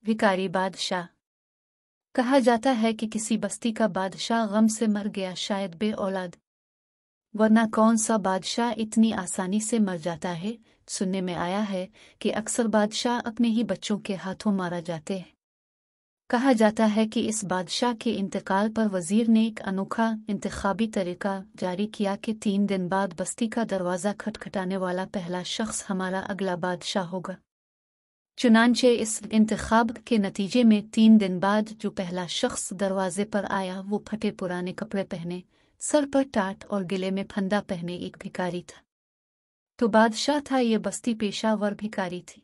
भिखारी बादशाह। कहा जाता है कि किसी बस्ती का बादशाह गम से मर गया, शायद बे औलाद, वरना कौन सा बादशाह इतनी आसानी से मर जाता है। सुनने में आया है कि अक्सर बादशाह अपने ही बच्चों के हाथों मारा जाते हैं। कहा जाता है कि इस बादशाह के इंतकाल पर वजीर ने एक अनोखा इंतखाबी तरीका जारी किया कि 3 दिन बाद बस्ती का दरवाज़ा खटखटाने वाला पहला शख्स हमारा अगला बादशाह होगा। चुनांचे इस इंतखाब के नतीजे में 3 दिन बाद जो पहला शख्स दरवाजे पर आया वो फटे पुराने कपड़े पहने, सर पर टाट और गले में फंदा पहने एक भिखारी था। तो बादशाह था ये बस्ती पेशावर भिखारी थी।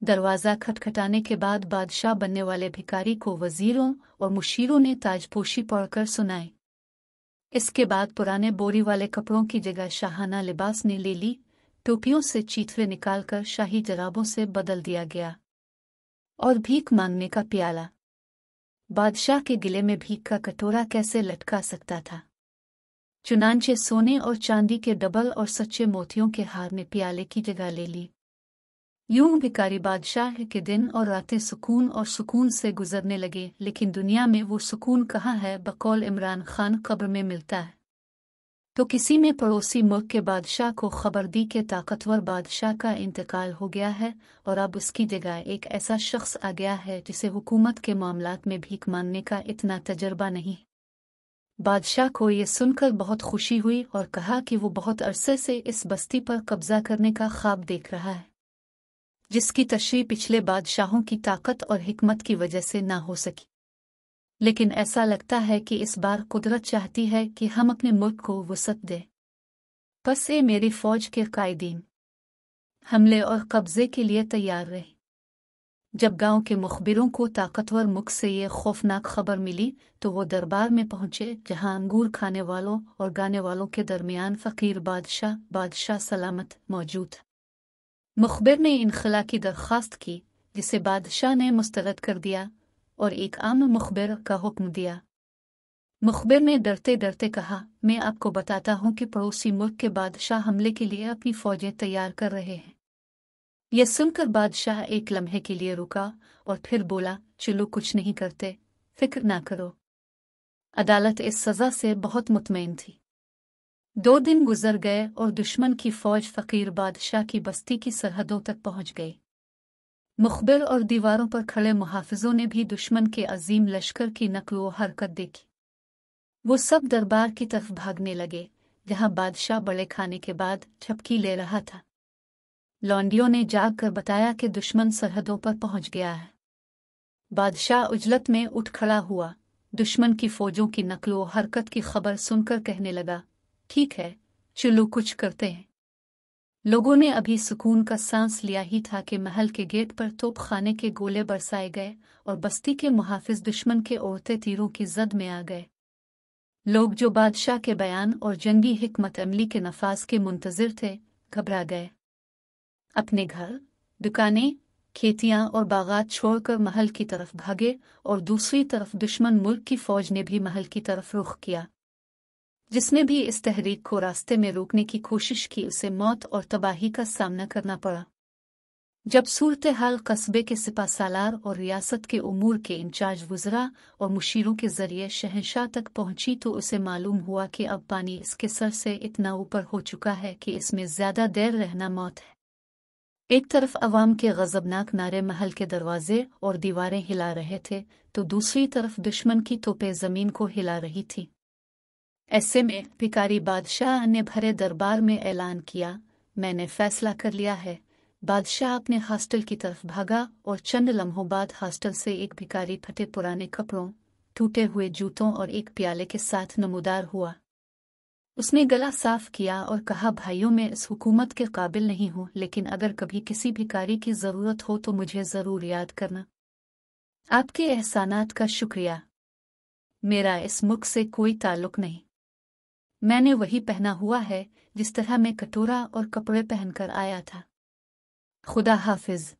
दरवाज़ा खटखटाने के बाद बादशाह बनने वाले भिखारी को वजीरों और मुशीरों ने ताजपोशी पढ़कर सुनाई। इसके बाद पुराने बोरी वाले कपड़ों की जगह शाहाना लिबास ने ले ली। टोपियों से चीथड़े निकालकर शाही जराबों से बदल दिया गया और भीख मांगने का प्याला। बादशाह के गिले में भीख का कटोरा कैसे लटका सकता था। चुनांचे सोने और चांदी के डबल और सच्चे मोतियों के हार ने प्याले की जगह ले ली। यूं भिखारी बादशाह के दिन और रातें सुकून से गुजरने लगे। लेकिन दुनिया में वो सुकून कहाँ है, बकौल इमरान खान कब्र में मिलता है। तो किसी में पड़ोसी मुल्क के बादशाह को खबर दी कि ताकतवर बादशाह का इंतकाल हो गया है और अब उसकी जगह एक ऐसा शख्स आ गया है जिसे हुकूमत के मामलात में भीख मांगने का इतना तजर्बा नहीं। बादशाह को ये सुनकर बहुत खुशी हुई और कहा कि वो बहुत अरसे से इस बस्ती पर कब्जा करने का ख्वाब देख रहा है, जिसकी तशरीह पिछले बादशाहों की ताकत और हिकमत की वजह से ना हो सकी। लेकिन ऐसा लगता है कि इस बार कुदरत चाहती है कि हम अपने मुल्क को वसअत दें। बस ये मेरी फौज के कायदीन हमले और कब्जे के लिए तैयार रहे। जब गांव के मुखबिरों को ताकतवर मुख से ये खौफनाक खबर मिली तो वो दरबार में पहुंचे, जहां अंगूर खाने वालों और गाने वालों के दरमियान फकीर बादशाह सलामत मौजूद था। मुखबिर ने इनखला की दरख्वास्त की, जिसे बादशाह ने मुस्तरद कर दिया और एक आम मुखबिर का हुक्म दिया। मुखबिर ने डरते डरते कहा, मैं आपको बताता हूं कि पड़ोसी मुल्क के बादशाह हमले के लिए अपनी फौजें तैयार कर रहे हैं। यह सुनकर बादशाह एक लम्हे के लिए रुका और फिर बोला, चलो कुछ नहीं करते, फिक्र ना करो। अदालत इस सजा से बहुत मुतमईन थी। 2 दिन गुजर गए और दुश्मन की फौज फकीर बादशाह की बस्ती की सरहदों तक पहुंच गई। मुखबिर और दीवारों पर खड़े मुहाफिजों ने भी दुश्मन के अजीम लश्कर की नकलो हरकत देखी। वो सब दरबार की तरफ भागने लगे, जहां बादशाह बड़े खाने के बाद झपकी ले रहा था। लौंडियों ने जाग कर बताया कि दुश्मन सरहदों पर पहुंच गया है। बादशाह उजलत में उठ खड़ा हुआ, दुश्मन की फौजों की नकलो हरकत की खबर सुनकर कहने लगा, ठीक है, चलो कुछ करते हैं। लोगों ने अभी सुकून का सांस लिया ही था कि महल के गेट पर तोप खाने के गोले बरसाए गए और बस्ती के मुहाफिज दुश्मन के उड़ते तीरों की जद में आ गए। लोग जो बादशाह के बयान और जंगी हिकमत अमली के नफाज के मुंतजिर थे, घबरा गए। अपने घर, दुकानें, खेतियां और बागात छोड़कर महल की तरफ भागे और दूसरी तरफ दुश्मन मुल्क की फौज ने भी महल की तरफ रुख किया। जिसने भी इस तहरीक को रास्ते में रोकने की कोशिश की उसे मौत और तबाही का सामना करना पड़ा। जब सूरत हाल कस्बे के सिपासालार और रियासत के उमूर के इंचार्ज वज़रा और मुशीरों के जरिए शहंशाह तक पहुंची तो उसे मालूम हुआ कि अब पानी इसके सर से इतना ऊपर हो चुका है कि इसमें ज्यादा देर रहना मौत है। एक तरफ अवाम के गजबनाक नारे महल के दरवाजे और दीवारें हिला रहे थे तो दूसरी तरफ दुश्मन की तोपें जमीन को हिला रही थी। ऐसे में भिखारी बादशाह ने भरे दरबार में ऐलान किया, मैंने फैसला कर लिया है। बादशाह अपने हॉस्टल की तरफ भागा और चंद लम्हों बाद हॉस्टल से एक भिखारी फटे पुराने कपड़ों, टूटे हुए जूतों और एक प्याले के साथ नमूदार हुआ। उसने गला साफ किया और कहा, भाइयों मैं इस हुकूमत के काबिल नहीं हूं, लेकिन अगर कभी किसी भिखारी की जरूरत हो तो मुझे जरूर याद करना। आपके एहसानात का शुक्रिया। मेरा इस मुल्क से कोई ताल्लुक नहीं। मैंने वही पहना हुआ है जिस तरह मैं कटोरा और कपड़े पहनकर आया था। खुदा हाफिज।